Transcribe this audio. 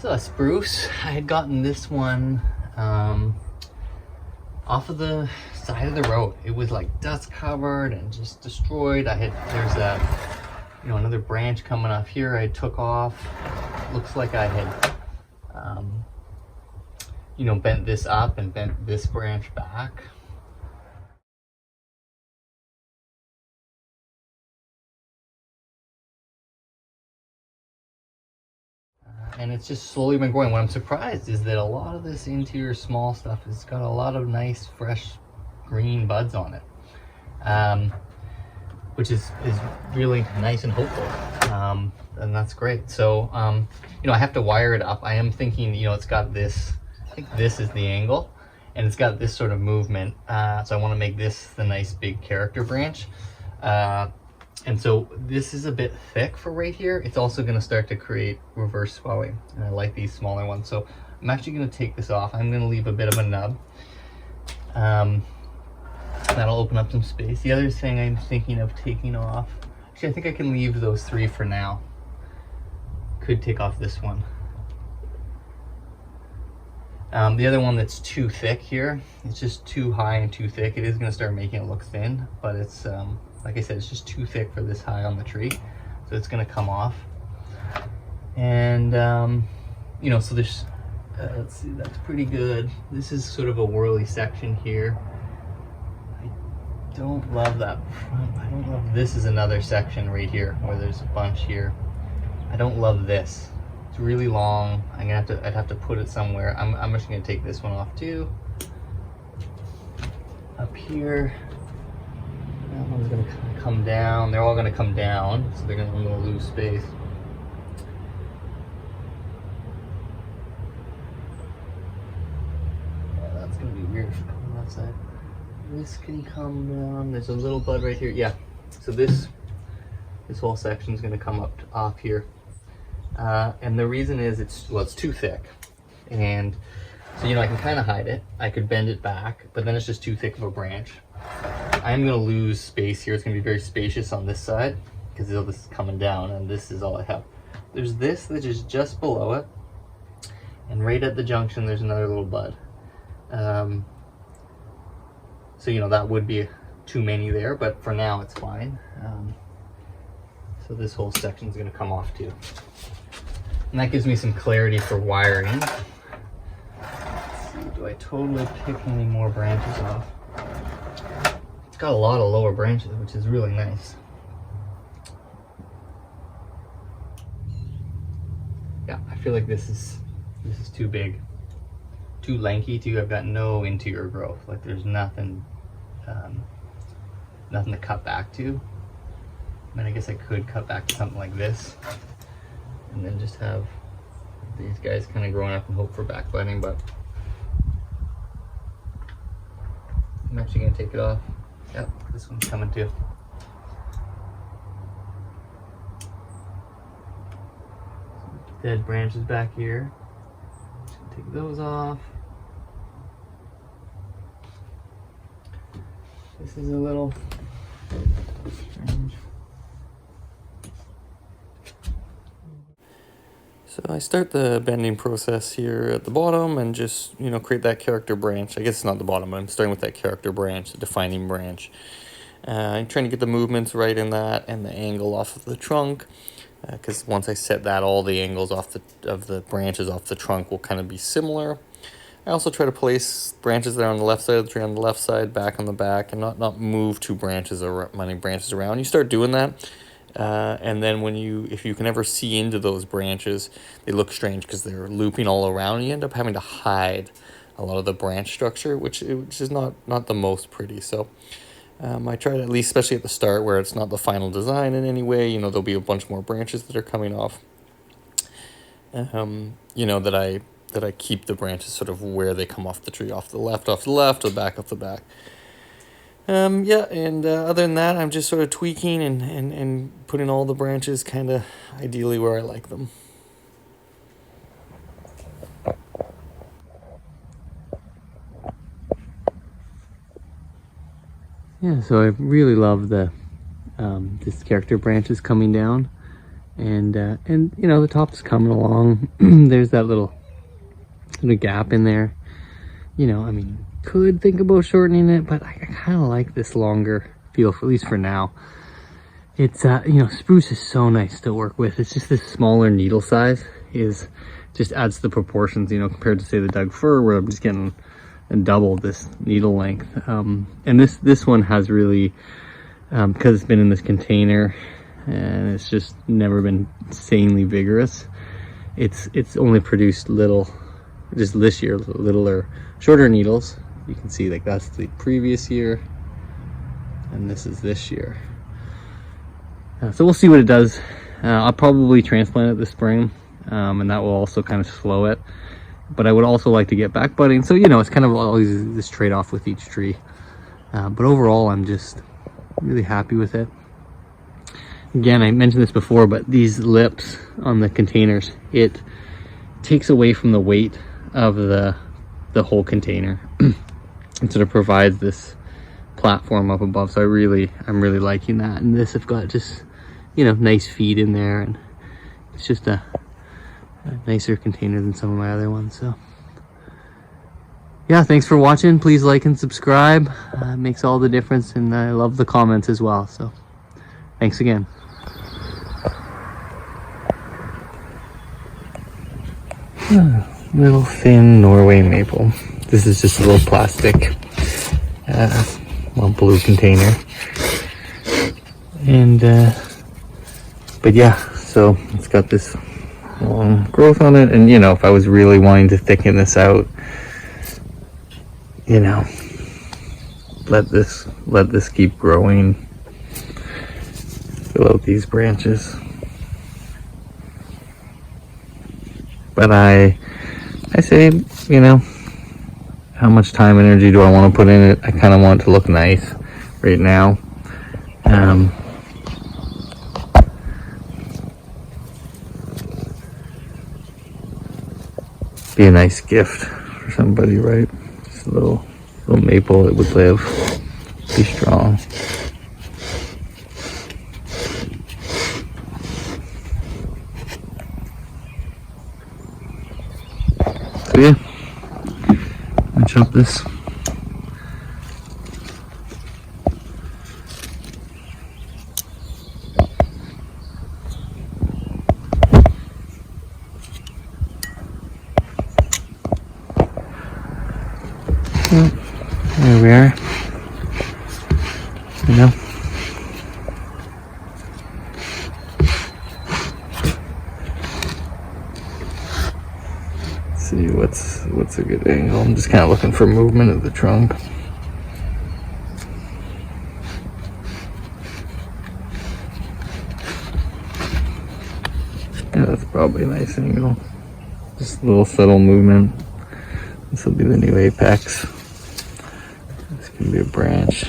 So a spruce, I had gotten this one off of the side of the road. It was like dust covered and just destroyed. There's another branch coming off here I took off. Looks like I had bent this up and bent this branch back. And it's just slowly been growing. What I'm surprised is that a lot of this interior small stuff has got a lot of nice fresh green buds on it, which is really nice and hopeful, and that's great. So I have to wire it up. I am thinking, it's got this, I think this is the angle, and it's got this sort of movement, so I want to make this the nice big character branch. And so this is a bit thick for right here. It's also going to start to create reverse swelling, and I like these smaller ones. So I'm actually going to take this off. I'm going to leave a bit of a nub. That'll open up some space. The other thing I'm thinking of taking off, actually I think I can leave those three for now. Could take off this one. The other one that's too thick here, it's just too high and too thick. It is going to start making it look thin, but it's like I said, it's just too thick for this high on the tree, so it's going to come off. And so there's let's see, that's pretty good. This is sort of a whirly section here. I don't love that front. I don't love this. Is another section right here where there's a bunch here. I don't love this. It's really long. I'd have to put it somewhere. I'm just gonna take this one off too. Up here, that one's gonna come down. They're all gonna come down, so I'm gonna lose space. Yeah, that's gonna be weird on that side. This can come down. There's a little bud right here. Yeah. So this whole section is gonna come up off here. And the reason is it's too thick, and so I can kind of hide it. I could bend it back, but then it's just too thick of a branch. I'm going to lose space here. It's going to be very spacious on this side because this is coming down, and this is all I have. There's this that is just below it, and right at the junction there's another little bud. So that would be too many there, but for now it's fine. So this whole section is going to come off too. And that gives me some clarity for wiring. Let's see, do I totally pick any more branches off? It's got a lot of lower branches, which is really nice. Yeah, I feel like this is too big, too lanky too. I've got no interior growth. Like there's nothing to cut back to. I mean, I guess I could cut back to something like this, and then just have these guys kind of growing up and hope for backbiting, but I'm actually going to take it off. Yep, this one's coming too. Dead branches back here. Just going to take those off. This is a little strange. So I start the bending process here at the bottom and just, create that character branch. I guess it's not the bottom, but I'm starting with that character branch, the defining branch. I'm trying to get the movements right in that and the angle off of the trunk, because once I set that, all the angles of the branches off the trunk will kind of be similar. I also try to place branches that are on the left side of the tree on the left side, back on the back, and not move two branches or many branches around. You start doing that. And then if you can ever see into those branches, they look strange because they're looping all around. You end up having to hide a lot of the branch structure, which is not the most pretty. So I try to, at least especially at the start where it's not the final design in any way, there'll be a bunch more branches that are coming off, that I keep the branches sort of where they come off the tree, off the left, or the back, off the back. Other than that, I'm just sort of tweaking and putting all the branches kind of ideally where I like them. Yeah, so I really love the this character branches coming down. And you know, the top's coming along. There's that little gap in there. You know, I mean, could think about shortening it, but I kind of like this longer feel, at least for now. It's you know, spruce is so nice to work with. It's just this smaller needle size just adds to the proportions, you know, compared to say the Doug fir, where I'm just getting double this needle length. And this one has really, because it's been in this container and it's just never been insanely vigorous, it's only produced just this year, littler, shorter needles. You can see, like, that's the previous year and this is this year. So we'll see what it does. I'll probably transplant it this spring, and that will also kind of slow it. But I would also like to get back budding. So, you know, it's kind of always this trade-off with each tree. But overall, I'm just really happy with it. Again, I mentioned this before, but these lips on the containers, it takes away from the weight of the whole container. And sort of provides this platform up above. So I'm really liking that. And this, I've got just, you know, nice feed in there, and it's just a nicer container than some of my other ones. So yeah, thanks for watching. Please like and subscribe. It makes all the difference, and I love the comments as well. So thanks again. Little thin Norway maple. This is just a little plastic blue container. And but yeah, so it's got this long growth on it. And you know, if I was really wanting to thicken this out, you know, let this keep growing, fill out these branches. But I say, you know, how much time and energy do I want to put in it? I kind of want it to look nice right now. Be a nice gift for somebody, right? Just a little maple that would live, be strong. So yeah, I chop this. There we are. You know. Let's see what's a good angle. I'm just kind of looking for movement of the trunk. Yeah, that's probably a nice angle. Just a little subtle movement. This will be the new apex. This can be a branch.